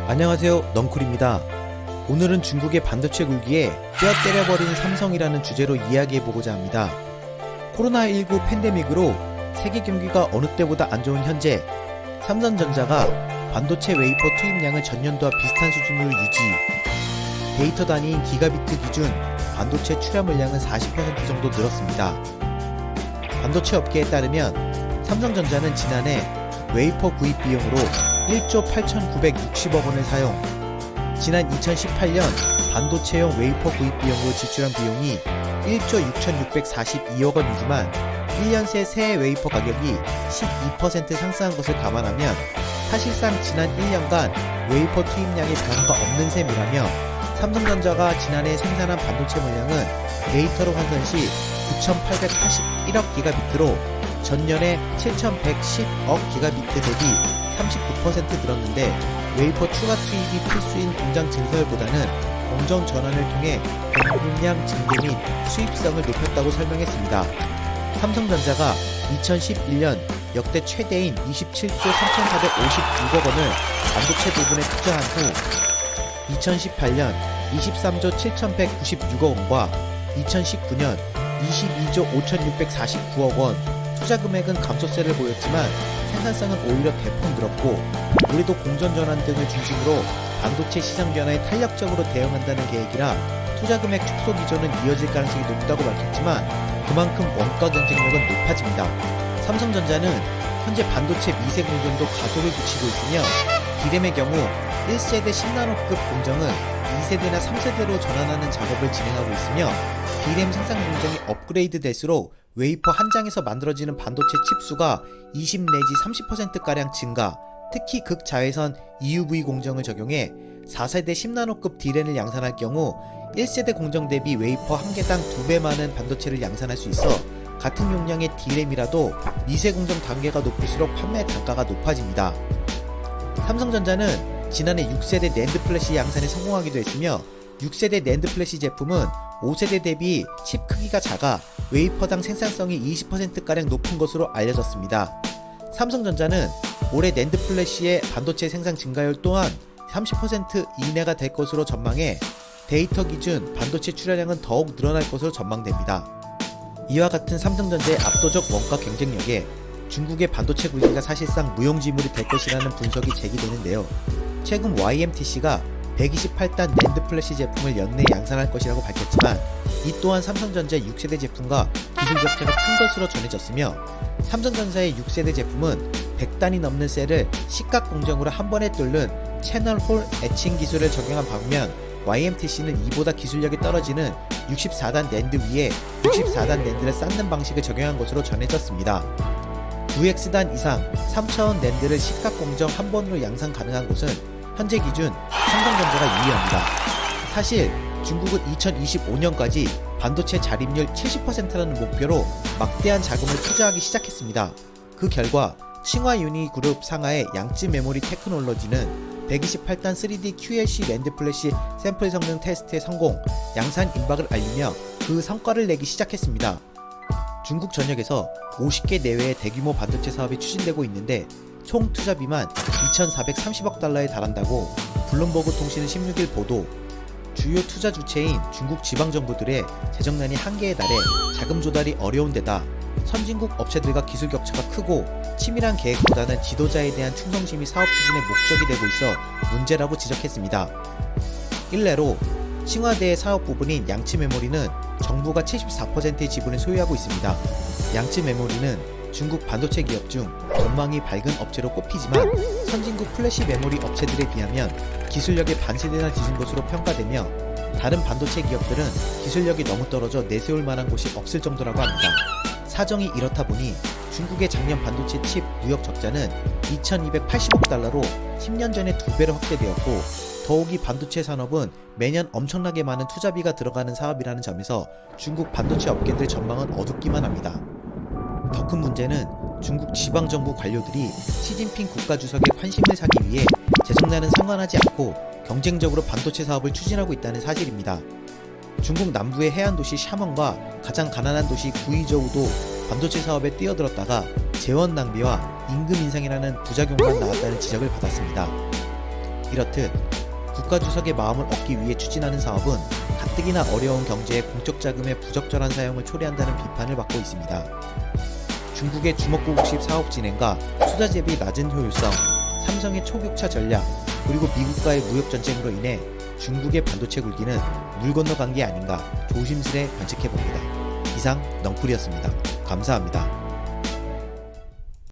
안녕하세요, 넝쿨입니다. 오늘은 중국의 반도체 굴기에 뼈 때려버린 삼성이라는 주제로 이야기해보고자 합니다. 코로나19 팬데믹으로 세계 경기가 어느 때보다 안 좋은 현재, 삼성전자가 반도체 웨이퍼 투입량을 전년도와 비슷한 수준으로 유지, 데이터 단위인 기가비트 기준 반도체 출하 물량은 40% 정도 늘었습니다. 반도체 업계에 따르면 삼성전자는 지난해 웨이퍼 구입 비용으로 1조 8,960억 원을 사용, 지난 2018년 반도체용 웨이퍼 구입 비용으로 지출한 비용이 1조 6,642억 원이지만 1년 새 새해 웨이퍼 가격이 12% 상승한 것을 감안하면 사실상 지난 1년간 웨이퍼 투입량에 변화가 없는 셈이라며, 삼성전자가 지난해 생산한 반도체 물량은 데이터로 환산 시 9,881억 기가비트로 전년에 7,110억 기가비트 대비 39% 늘었는데, 웨이퍼 추가 투입이 필수인 공장 증설보다는 공정 전환을 통해 공급량 증대 및 수입성을 높였다고 설명했습니다. 삼성전자가 2011년 역대 최대인 27조 3,456억 원을 반도체 부분에 투자한 후 2018년 23조 7,196억 원과 2019년 22조 5,649억 원 투자 금액은 감소세를 보였지만 생산성은 오히려 대폭 늘었고, 올해도 공정 전환 등을 중심으로 반도체 시장 변화에 탄력적으로 대응한다는 계획이라 투자 금액 축소 기조는 이어질 가능성이 높다고 밝혔지만, 그만큼 원가 경쟁력은 높아집니다. 삼성전자는 현재 반도체 미세 공정도 가속을 붙이고 있으며, D램의 경우 1세대 10나노급 공정은 2세대나 3세대로 전환하는 작업을 진행하고 있으며, D램 생산 공정이 업그레이드 될수록 웨이퍼 한 장에서 만들어지는 반도체 칩수가 20 내지 30%가량 증가, 특히 극자외선 EUV 공정을 적용해 4세대 10나노급 D램을 양산할 경우 1세대 공정 대비 웨이퍼 한 개당 2배 많은 반도체를 양산할 수 있어 같은 용량의 D램이라도 미세 공정 단계가 높을수록 판매 단가가 높아집니다. 삼성전자는 지난해 6세대 낸드 플래시 양산에 성공하기도 했으며, 6세대 낸드 플래시 제품은 5세대 대비 칩 크기가 작아 웨이퍼당 생산성이 20%가량 높은 것으로 알려졌습니다. 삼성전자는 올해 낸드 플래시의 반도체 생산 증가율 또한 30% 이내가 될 것으로 전망해 데이터 기준 반도체 출하량은 더욱 늘어날 것으로 전망됩니다. 이와 같은 삼성전자의 압도적 원가 경쟁력에 중국의 반도체 굴기가 사실상 무용지물이 될 것이라는 분석이 제기되는데요. 최근 YMTC가 128단 낸드 플래시 제품을 연내에 양산할 것이라고 밝혔지만, 이 또한 삼성전자의 6세대 제품과 기술 격차가 큰 것으로 전해졌으며, 삼성전자의 6세대 제품은 100단이 넘는 셀을 식각 공정으로 한 번에 뚫는 채널 홀 에칭 기술을 적용한 반면, YMTC는 이보다 기술력이 떨어지는 64단 낸드 위에 64단 낸드를 쌓는 방식을 적용한 것으로 전해졌습니다. 9X단 이상 3차원 낸드를 식각 공정 한 번으로 양산 가능한 곳은 현재 기준 삼성전자가 유리합니다. 사실 중국은 2025년까지 반도체 자립률 70%라는 목표로 막대한 자금을 투자하기 시작했습니다. 그 결과 칭화유니그룹 상하의 양쯔 메모리 테크놀로지는 128단 3D QLC 낸드 플래시 샘플 성능 테스트의 성공, 양산 임박을 알리며 그 성과를 내기 시작했습니다. 중국 전역에서 50개 내외의 대규모 반도체 사업이 추진되고 있는데, 총 투자비만 2,430억 달러에 달한다고 블룸버그 통신은 16일 보도. 주요 투자 주체인 중국 지방정부들의 재정난이 한계에 달해 자금 조달이 어려운 데다 선진국 업체들과 기술 격차가 크고 치밀한 계획보다는 지도자에 대한 충성심이 사업 추진의 목적이 되고 있어 문제라고 지적했습니다. 일례로 칭화대의 사업 부분인 양쯔 메모리는 정부가 74%의 지분을 소유하고 있습니다. 양쯔 메모리는 중국 반도체 기업 중 전망이 밝은 업체로 꼽히지만, 선진국 플래시 메모리 업체들에 비하면 기술력의 반세대나 뒤진 것으로 평가되며, 다른 반도체 기업들은 기술력이 너무 떨어져 내세울 만한 곳이 없을 정도라고 합니다. 사정이 이렇다 보니 중국의 작년 반도체 칩 무역 적자는 2,280억 달러로 10년 전에 2배로 확대되었고, 더욱이 반도체 산업은 매년 엄청나게 많은 투자비가 들어가는 사업이라는 점에서 중국 반도체 업계들의 전망은 어둡기만 합니다. 더 큰 문제는 중국 지방정부 관료들이 시진핑 국가주석의 환심을 사기 위해 재정난은 상관하지 않고 경쟁적으로 반도체 사업을 추진하고 있다는 사실입니다. 중국 남부의 해안도시 샤먼과 가장 가난한 도시 구이저우도 반도체 사업에 뛰어들었다가 재원 낭비와 임금 인상이라는 부작용만 나왔다는 지적을 받았습니다. 이렇듯 국가주석의 마음을 얻기 위해 추진하는 사업은 가뜩이나 어려운 경제에 공적 자금의 부적절한 사용을 초래한다는 비판을 받고 있습니다. 중국의 주먹구구식 사업 진행과 투자 대비 낮은 효율성, 삼성의 초격차 전략, 그리고 미국과의 무역 전쟁으로 인해 중국의 반도체 굴기는 물 건너간 게 아닌가 조심스레 관측해봅니다. 이상 넝쿨이었습니다. 감사합니다.